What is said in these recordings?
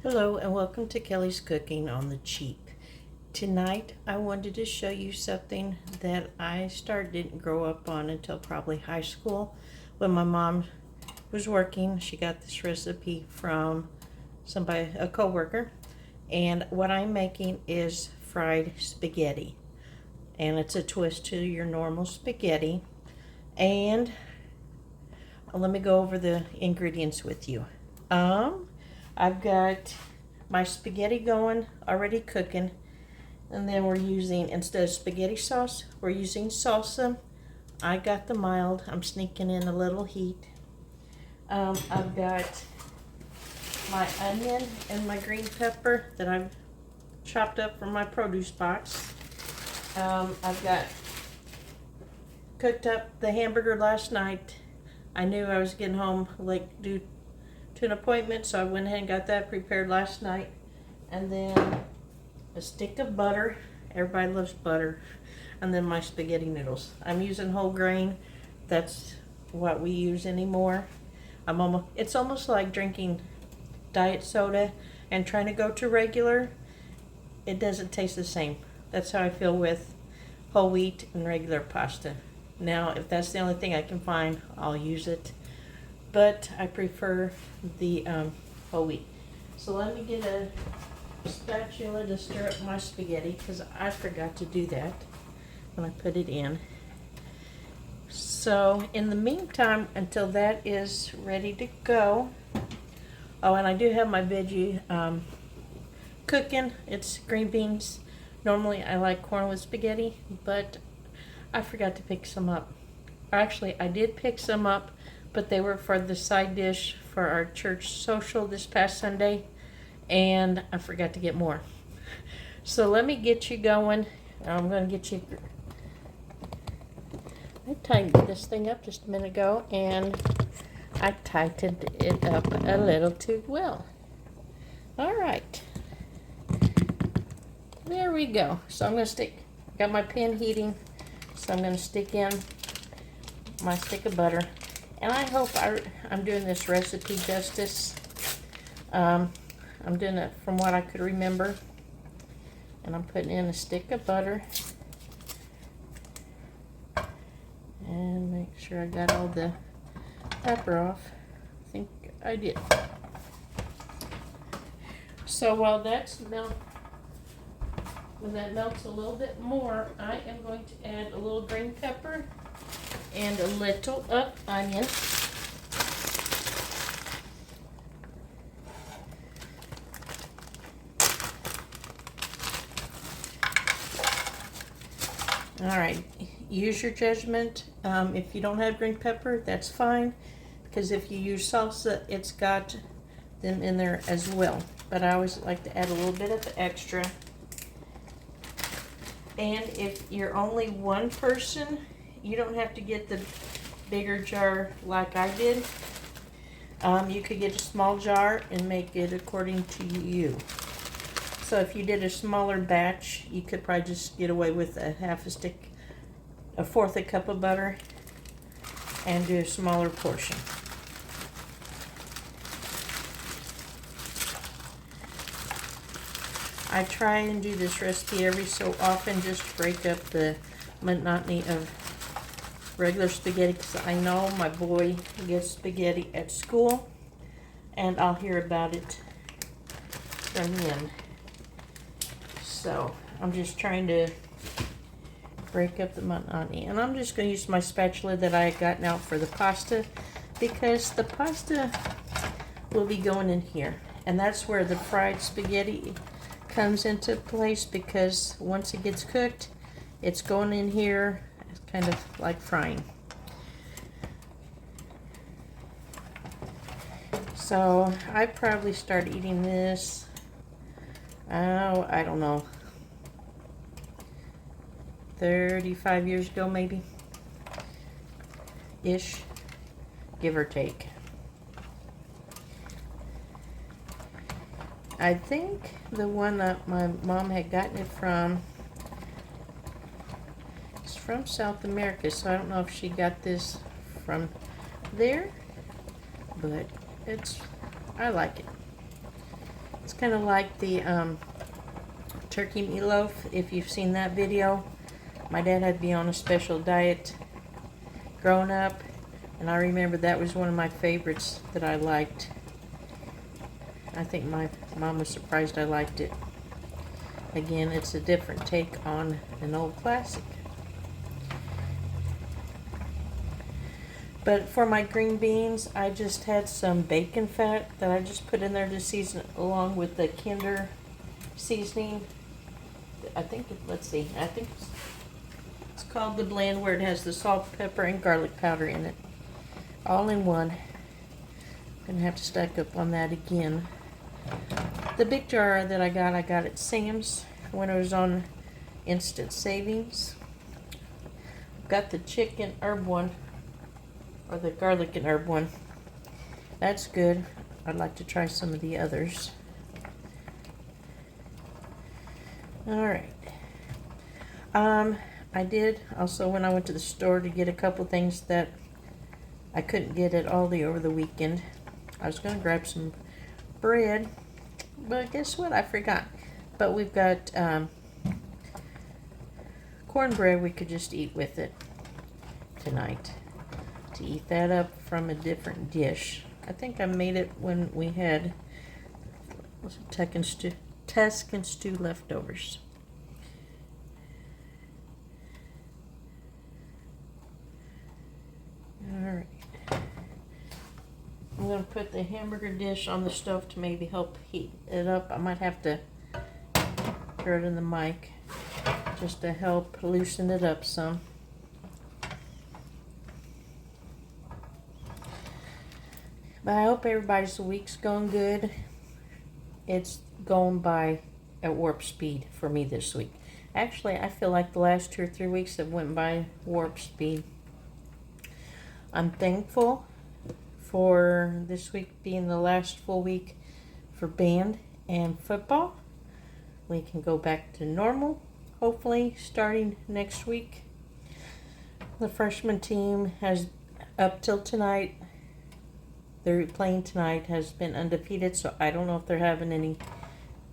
Hello and welcome to Kelly's Cooking on the Cheap. Tonight I wanted to show you something that I didn't grow up on until probably high school. When my mom was working, she got this recipe from a coworker, and what I'm making is fried spaghetti. And it's a twist to your normal spaghetti. And let me go over the ingredients with you. I've got my spaghetti going, already cooking, and then we're using, instead of spaghetti sauce, we're using salsa. I got the mild. I'm sneaking in a little heat. I've got my onion and my green pepper that I've chopped up from my produce box. I've got cooked up the hamburger last night. I knew I was getting home late due to an appointment, so I went ahead and got that prepared last night. And then a stick of butter. Everybody loves butter. And then my spaghetti noodles. I'm using whole grain. That's what we use anymore. It's almost like drinking diet soda and trying to go to regular. It doesn't taste the same. That's how I feel with whole wheat and regular pasta. Now, if that's the only thing I can find, I'll use it. But I prefer the whole wheat. So let me get a spatula to stir up my spaghetti, because I forgot to do that when I put it in. So in the meantime, until that is ready to go, oh, and I do have my veggie cooking. It's green beans. Normally I like corn with spaghetti, but I forgot to pick some up. Actually, I did pick some up, but they were for the side dish for our church social this past Sunday, and I forgot to get more. So let me get you going. I'm going to get you... I tightened this thing up just a minute ago, and I tightened it up a little too well. All right. There we go. So I'm going to got my pan heating, so I'm going to stick in my stick of butter. And I hope I'm doing this recipe justice. I'm doing it from what I could remember. And I'm putting in a stick of butter. And make sure I got all the pepper off. I think I did. So while when that melts a little bit more, I am going to add a little green pepper and a little of onion. All right, use your judgment. If you don't have green pepper, that's fine, because if you use salsa, it's got them in there as well. But I always like to add a little bit of extra. And if you're only one person, you don't have to get the bigger jar like I did. You could get a small jar and make it according to you. So if you did a smaller batch, you could probably just get away with a fourth a cup of butter, and do a smaller portion. I try and do this recipe every so often just to break up the monotony of regular spaghetti, because I know my boy gets spaghetti at school, and I'll hear about it from him. So I'm just trying to break up the monotony, and I'm just going to use my spatula that I had gotten out for the pasta, because the pasta will be going in here, and that's where the fried spaghetti comes into place, because once it gets cooked, it's going in here. It's kind of like frying. So I probably started eating this, oh, I don't know, 35 years ago maybe, ish, give or take. I think the one that my mom had gotten it from is from South America, so I don't know if she got this from there, but I like it. It's kind of like the turkey meatloaf, if you've seen that video. My dad had to be on a special diet growing up, and I remember that was one of my favorites that I liked. I think my mom was surprised I liked it. Again, it's a different take on an old classic. But for my green beans, I just had some bacon fat that I just put in there to season it along with the Kinder seasoning. I think, let's see, I think it's called the blend, where it has the salt, pepper, and garlic powder in it. All in one. I'm going to have to stack up on that again. The big jar that I got at Sam's when it was on instant savings. Got the chicken herb one, or the garlic and herb one. That's good. I'd like to try some of the others. Alright. I did also, when I went to the store to get a couple things that I couldn't get at Aldi over the weekend. I was going to grab some bread, but guess what? I forgot. But we've got cornbread we could just eat with it tonight. To eat that up from a different dish. I think I made it when we had Tuscan stew leftovers. Alright. I'm going to put the hamburger dish on the stove to maybe help heat it up. I might have to throw it in the mic just to help loosen it up some. But I hope everybody's week's going good. It's going by at warp speed for me this week. Actually, I feel like the last 2 or 3 weeks have went by warp speed. I'm thankful for this week being the last full week for band and football. We can go back to normal, hopefully, starting next week. The freshman team has, up till tonight, they're playing tonight, has been undefeated, so I don't know if they're having any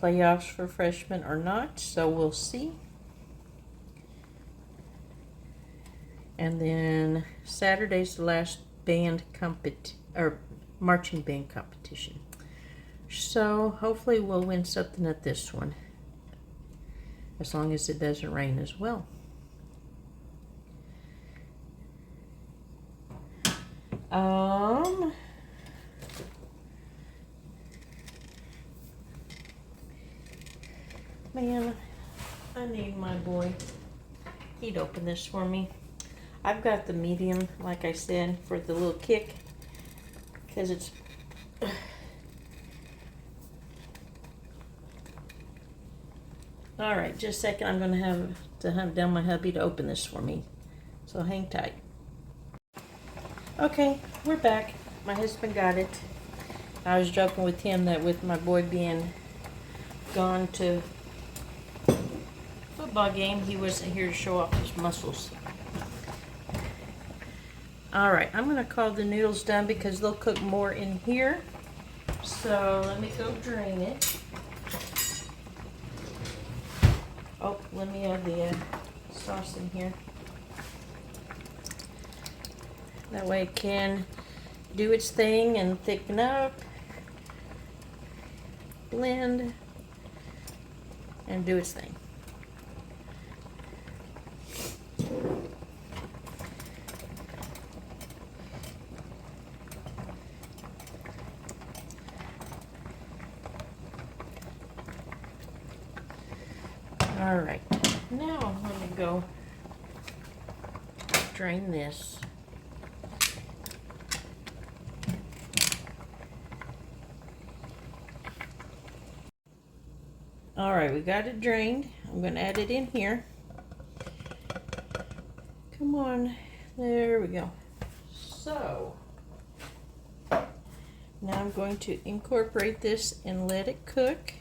playoffs for freshmen or not, so we'll see. And then Saturday's the last marching band competition. So hopefully we'll win something at this one, as long as it doesn't rain as well. Man, I need my boy. He'd open this for me. I've got the medium, like I said, for the little kick, because it's alright, just a second. I'm going to have to hunt down my hubby to open this for me, so hang tight. Okay, we're back. My husband got it. I was joking with him that with my boy being gone to football game, he wasn't here to show off his muscles. Alright, I'm going to call the noodles done because they'll cook more in here. So let me go drain it. Oh, let me add the sauce in here. That way it can do its thing and thicken up, blend, and do its thing. All right, now let me go drain this. All right, we got it drained. I'm going to add it in here. Come on, there we go. So now I'm going to incorporate this and let it cook.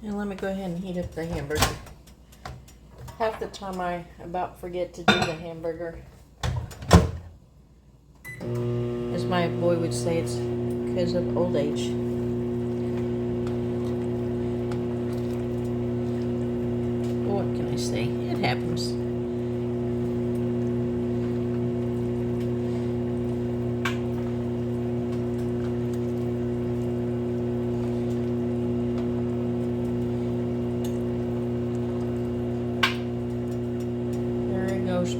And let me go ahead and heat up the hamburger. Half the time I about forget to do the hamburger. As my boy would say, it's because of old age. What can I say? It happens.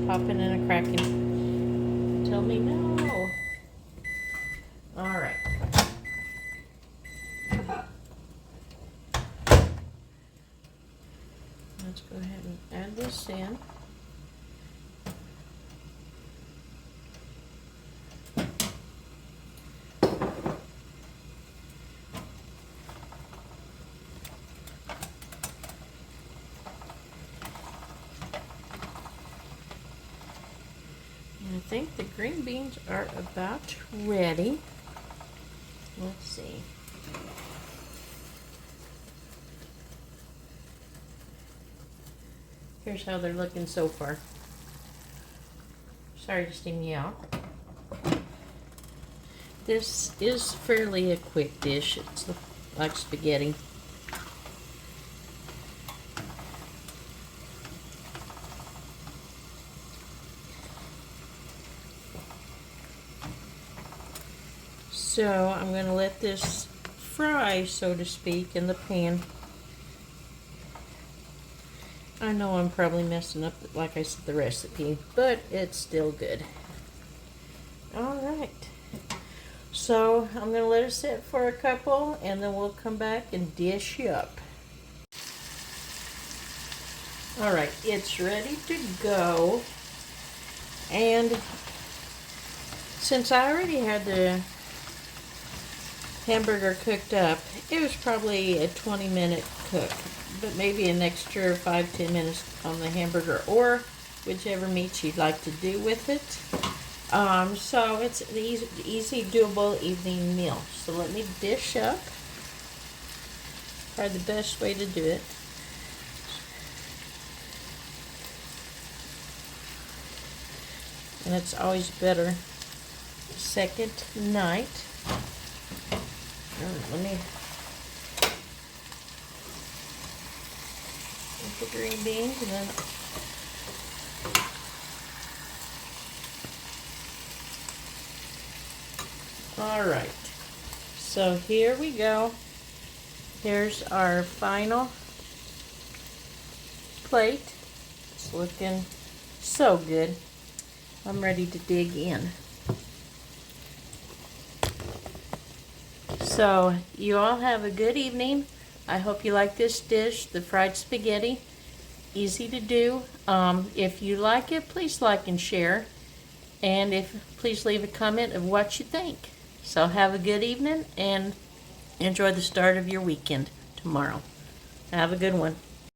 Popping and a cracking. Tell me no. All right. Let's go ahead and add this in. I think the green beans are about ready. Let's see. Here's how they're looking so far. Sorry to steam you out. This is fairly a quick dish. It's like spaghetti. So I'm going to let this fry, so to speak, in the pan. I know I'm probably messing up, like I said, the recipe, but it's still good. Alright. So I'm going to let it sit for a couple, and then we'll come back and dish up. Alright, it's ready to go. And since I already had the hamburger cooked up, it was probably a 20-minute cook, but maybe an extra 5-10 minutes on the hamburger, or whichever meat you'd like to do with it. So it's an easy doable evening meal. So let me dish up. Probably the best way to do it. And it's always better second night. Let me get the green beans, and then alright, so here we go. Here's our final plate. It's looking so good. I'm ready to dig in. So you all have a good evening. I hope you like this dish, the fried spaghetti. Easy to do. If you like it, please like and share. And please leave a comment of what you think. So have a good evening and enjoy the start of your weekend tomorrow. Have a good one.